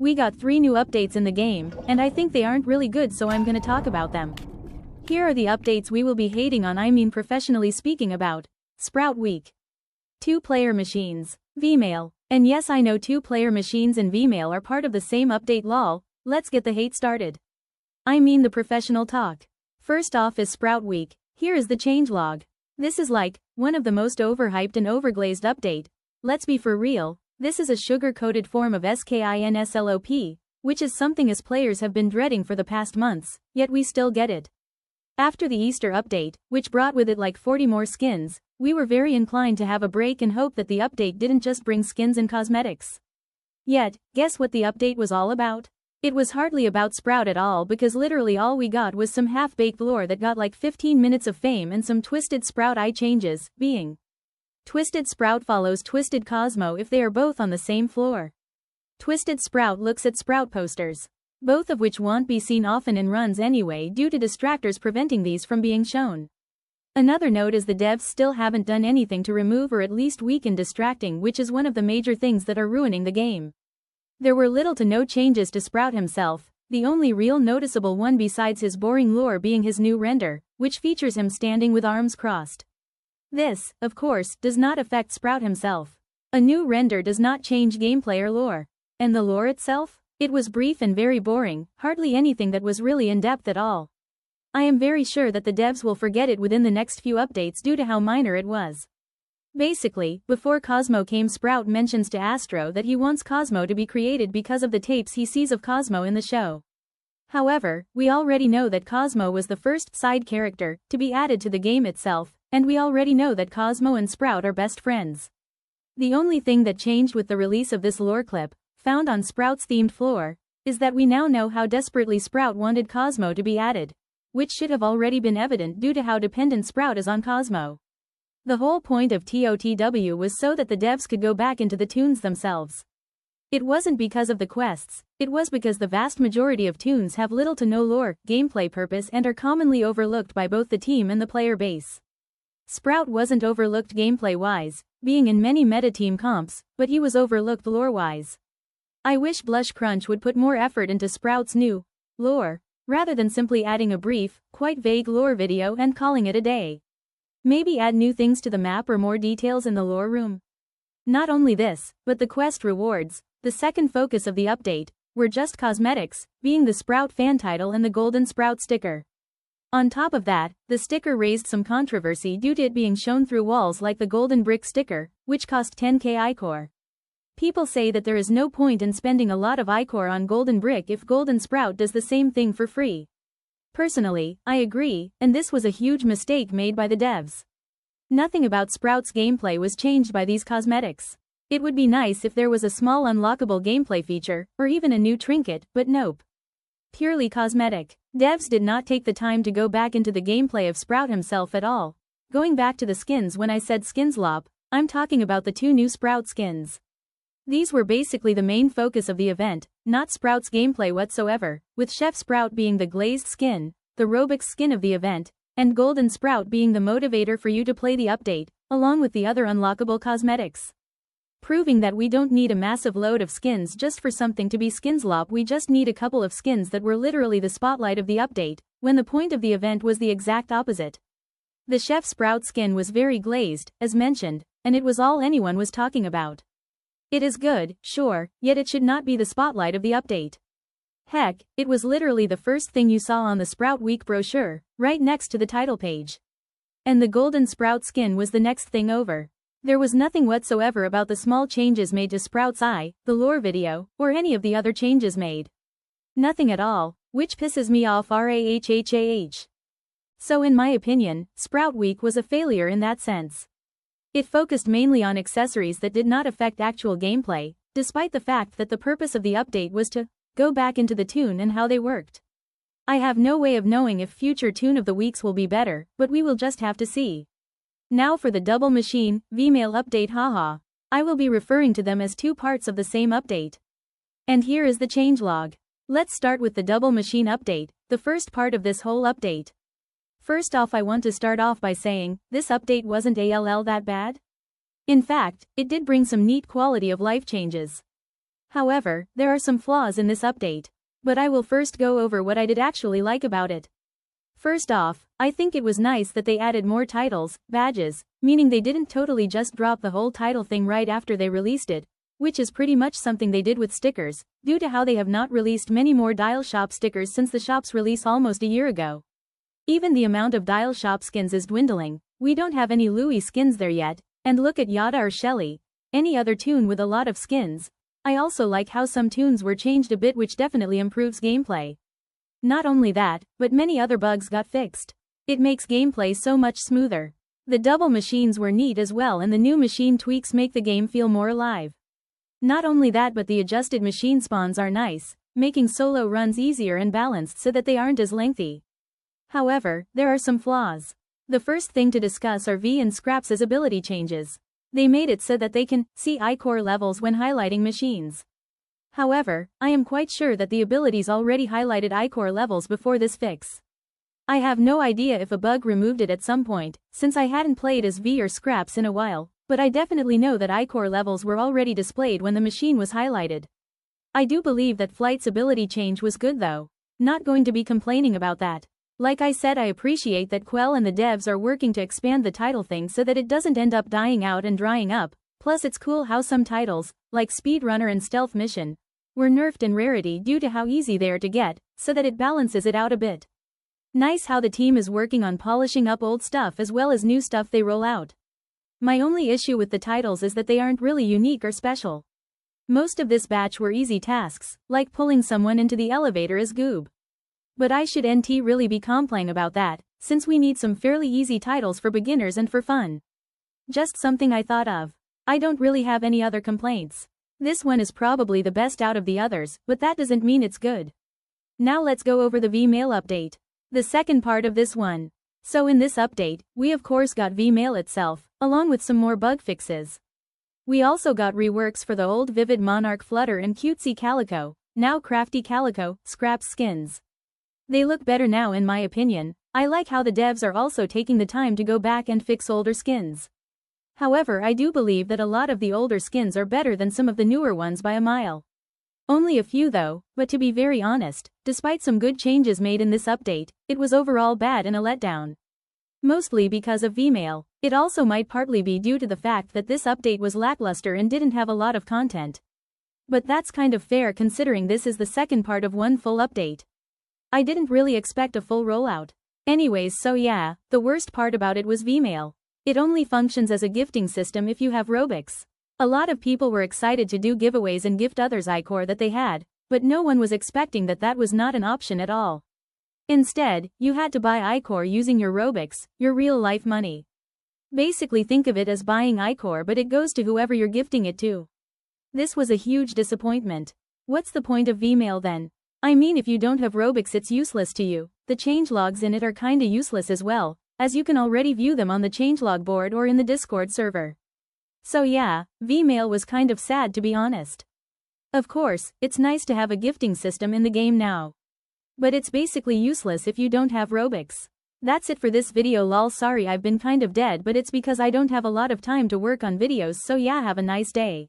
We got 3 new updates in the game, and I think they aren't really good, so I'm gonna talk about them. Here are the updates we will be hating on, professionally speaking about. Sprout Week. 2-player machines. Vmail. And yes, I know 2-player machines and Vmail are part of the same update, lol. Let's get the hate started. The professional talk. First off is Sprout Week. Here is the changelog. This is like one of the most overhyped and overglazed update. Let's be for real, this is a sugar-coated form of SKINSLOP, which is something us players have been dreading for the past months, yet we still get it. After the Easter update, which brought with it like 40 more skins, we were very inclined to have a break and hope that the update didn't just bring skins and cosmetics. Yet, guess what the update was all about? It was hardly about Sprout at all, because literally all we got was some half-baked lore that got like 15 minutes of fame and some Twisted Sprout eye changes, being Twisted Sprout follows Twisted Cosmo if they are both on the same floor. Twisted Sprout looks at Sprout posters, both of which won't be seen often in runs anyway due to distractors preventing these from being shown. Another note is the devs still haven't done anything to remove or at least weaken distracting, which is one of the major things that are ruining the game. There were little to no changes to Sprout himself, the only real noticeable one besides his boring lore being his new render, which features him standing with arms crossed. This, of course, does not affect Sprout himself. A new render does not change gameplay or lore. And the lore itself? It was brief and very boring, hardly anything that was really in-depth at all. I am very sure that the devs will forget it within the next few updates due to how minor it was. Basically, before Cosmo came, Sprout mentions to Astro that he wants Cosmo to be created because of the tapes he sees of Cosmo in the show. However, we already know that Cosmo was the first side character to be added to the game itself, and we already know that Cosmo and Sprout are best friends. The only thing that changed with the release of this lore clip, found on Sprout's themed floor, is that we now know how desperately Sprout wanted Cosmo to be added, which should have already been evident due to how dependent Sprout is on Cosmo. The whole point of TOTW was so that the devs could go back into the toons themselves. It wasn't because of the quests, it was because the vast majority of toons have little to no lore, gameplay purpose, and are commonly overlooked by both the team and the player base. Sprout wasn't overlooked gameplay-wise, being in many meta-team comps, but he was overlooked lore-wise. I wish Blush Crunch would put more effort into Sprout's new lore, rather than simply adding a brief, quite vague lore video and calling it a day. Maybe add new things to the map or more details in the lore room. Not only this, but the quest rewards, the second focus of the update, were just cosmetics, being the Sprout fan title and the Golden Sprout sticker. On top of that, the sticker raised some controversy due to it being shown through walls like the Golden Brick sticker, which cost 10k Ichor. People say that there is no point in spending a lot of Ichor on Golden Brick if Golden Sprout does the same thing for free. Personally, I agree, and this was a huge mistake made by the devs. Nothing about Sprout's gameplay was changed by these cosmetics. It would be nice if there was a small unlockable gameplay feature, or even a new trinket, but nope. Purely cosmetic. Devs did not take the time to go back into the gameplay of Sprout himself at all. Going back to the skins, when I said skinslop, I'm talking about the 2 new Sprout skins. These were basically the main focus of the event, not Sprout's gameplay whatsoever, with Chef Sprout being the glazed skin, the Robux skin of the event, and Golden Sprout being the motivator for you to play the update, along with the other unlockable cosmetics. Proving that we don't need a massive load of skins just for something to be skinslop, we just need a couple of skins that were literally the spotlight of the update, when the point of the event was the exact opposite. The Chef Sprout skin was very glazed, as mentioned, and it was all anyone was talking about. It is good, sure, yet it should not be the spotlight of the update. Heck, it was literally the first thing you saw on the Sprout Week brochure, right next to the title page. And the Golden Sprout skin was the next thing over. There was nothing whatsoever about the small changes made to Sprout's eye, the lore video, or any of the other changes made. Nothing at all, which pisses me off rahhhah. So in my opinion, Sprout Week was a failure in that sense. It focused mainly on accessories that did not affect actual gameplay, despite the fact that the purpose of the update was to go back into the toon and how they worked. I have no way of knowing if future Toon of the Weeks will be better, but we will just have to see. Now for the Double Machine, Vmail update, haha. I will be referring to them as 2 parts of the same update. And here is the changelog. Let's start with the Double Machine update, the first part of this whole update. First off, I want to start off by saying, this update wasn't that bad. In fact, it did bring some neat quality of life changes. However, there are some flaws in this update. But I will first go over what I did actually like about it. First off, I think it was nice that they added more titles, badges, meaning they didn't totally just drop the whole title thing right after they released it, which is pretty much something they did with stickers, due to how they have not released many more Dial Shop stickers since the shop's release almost a year ago. Even the amount of Dial Shop skins is dwindling, we don't have any Louis skins there yet, and look at Yada or Shelly, any other toon with a lot of skins. I also like how some toons were changed a bit, which definitely improves gameplay. Not only that, but many other bugs got fixed. It makes gameplay so much smoother. The double machines were neat as well, and the new machine tweaks make the game feel more alive. Not only that, but the adjusted machine spawns are nice, making solo runs easier and balanced so that they aren't as lengthy. However, there are some flaws. The first thing to discuss are V and Scraps' ability changes. They made it so that they can see Ichor levels when highlighting machines. However, I am quite sure that the abilities already highlighted Ichor levels before this fix. I have no idea if a bug removed it at some point, since I hadn't played as V or Scraps in a while, but I definitely know that Ichor levels were already displayed when the machine was highlighted. I do believe that Flight's ability change was good though. Not going to be complaining about that. Like I said, I appreciate that Quell and the devs are working to expand the title thing so that it doesn't end up dying out and drying up, plus it's cool how some titles, like Speedrunner and Stealth Mission, were nerfed in rarity due to how easy they are to get, so that it balances it out a bit. Nice how the team is working on polishing up old stuff as well as new stuff they roll out. My only issue with the titles is that they aren't really unique or special. Most of this batch were easy tasks, like pulling someone into the elevator as Goob. But I should NT really be complaining about that, since we need some fairly easy titles for beginners and for fun. Just something I thought of. I don't really have any other complaints. This one is probably the best out of the others, but that doesn't mean it's good. Now let's go over the V-Mail update. The second part of this one. So in this update, we of course got V-Mail itself, along with some more bug fixes. We also got reworks for the old Vivid Monarch Flutter and Cutesy Calico, now Crafty Calico, Scraps skins. They look better now in my opinion. I like how the devs are also taking the time to go back and fix older skins. However, I do believe that a lot of the older skins are better than some of the newer ones by a mile. Only a few though, but to be very honest, despite some good changes made in this update, it was overall bad and a letdown. Mostly because of V-Mail. It also might partly be due to the fact that this update was lackluster and didn't have a lot of content. But that's kind of fair considering this is the second part of one full update. I didn't really expect a full rollout. Anyways, so yeah, the worst part about it was V-Mail. It only functions as a gifting system if you have Robux. A lot of people were excited to do giveaways and gift others Ichor that they had, but no one was expecting that that was not an option at all. Instead, you had to buy Ichor using your Robux, your real-life money. Basically think of it as buying Ichor, but it goes to whoever you're gifting it to. This was a huge disappointment. What's the point of V-Mail then? I mean, if you don't have Robux it's useless to you. The changelogs in it are kinda useless as well, as you can already view them on the changelog board or in the Discord server. So yeah, V-Mail was kind of sad to be honest. Of course, it's nice to have a gifting system in the game now. But it's basically useless if you don't have Robux. That's it for this video lol, sorry I've been kind of dead, but it's because I don't have a lot of time to work on videos, so yeah, have a nice day.